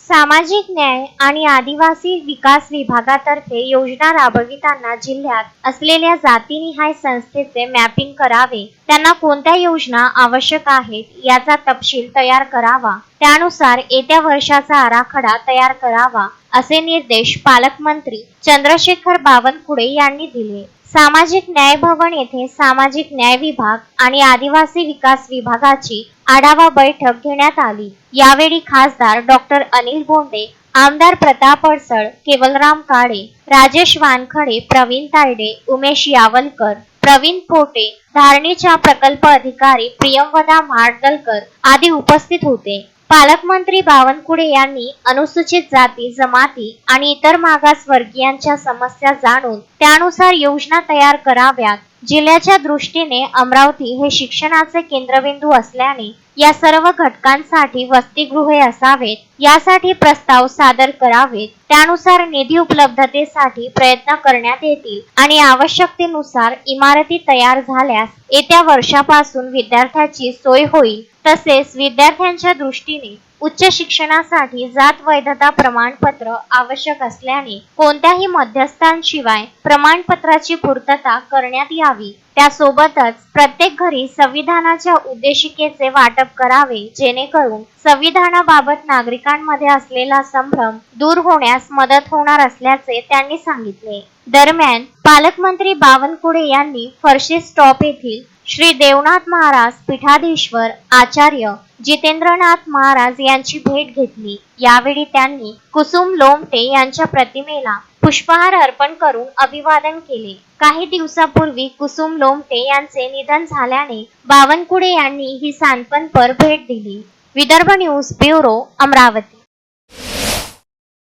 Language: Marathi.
सामाजिक न्याय आणि आदिवासी विकास विभागातर्फे योजना राबविताना जिल्ह्यात असलेल्या जातीनिहाय संस्थेचे मॅपिंग करावे, त्यांना कोणत्या योजना आवश्यक आहेत याचा तपशील तयार करावा, त्यानुसार येत्या वर्षाचा आराखडा तयार करावा, असे निर्देश पालकमंत्री चंद्रशेखर बावनकुळे यांनी दिले. सामाजिक न्याय भवन येथे सामाजिक न्याय विभाग आणि आदिवासी विकास विभागाची आढावा बैठक घेण्यात आली. यावेळी खासदार डॉक्टर अनिल बोंडे, आमदार प्रताप अडसळ, केवलराम काळे, राजेश वानखडे, प्रवीण तायडे, उमेश यावलकर, प्रवीण पोटे, धारणीच्या प्रकल्प अधिकारी प्रियंवदा माडदलकर आदी उपस्थित होते. पालकमंत्री बावनकुळे यांनी अनुसूचित जाती जमाती आणि इतर मागासवर्गीयांच्या समस्या जाणून त्यानुसार योजना तयार कराव्यात. जिल्ह्याच्या दृष्टीने अमरावती हे शिक्षणाचे केंद्रबिंदू असल्याने या सर्व घटकांसाठी वसतिगृहे असावेत, यासाठी प्रस्ताव सादर करावेत. त्यानुसार निधी उपलब्धतेसाठी प्रयत्न करण्यात येतील आणि आवश्यकतेनुसार इमारती तयार झाल्यास येत्या वर्षापासून विद्यार्थ्यांची सोय होईल. तसेच विद्यार्थ्यांच्या दृष्टीने उच्च शिक्षणासाठी जात वैधता प्रमाणपत्र आवश्यक असल्याने कोणत्याही मध्यस्थांशिवाय प्रमाणपत्राची पूर्तता करण्यात यावी. त्यासोबतच प्रत्येक घरी संविधानाच्या उद्देशिकेचे वाटप करावे, जेणेकरून संविधानाबाबत नागरिकांमध्ये असलेला संभ्रम दूर होण्यास मदत होणार असल्याचे त्यांनी सांगितले. दरम्यान पालकमंत्री बावनकुळे यांनी फरशी स्टॉप येथील श्री देवनाथ महाराज पीठाधीश्वर आचार्य जितेंद्रनाथ महाराज यांची भेट घेतली. यावेळी त्यांनी कुसुम लोमटे यांच्या प्रतिमेला पुष्पहार अर्पण करून अभिवादन केले. काही दिवसापूर्वी कुसुम लोमटे यांचे निधन झाल्याने बावनकुळे यांनी ही सांत्वनपर भेट दिली. Vidarbha news bureau, Amravati.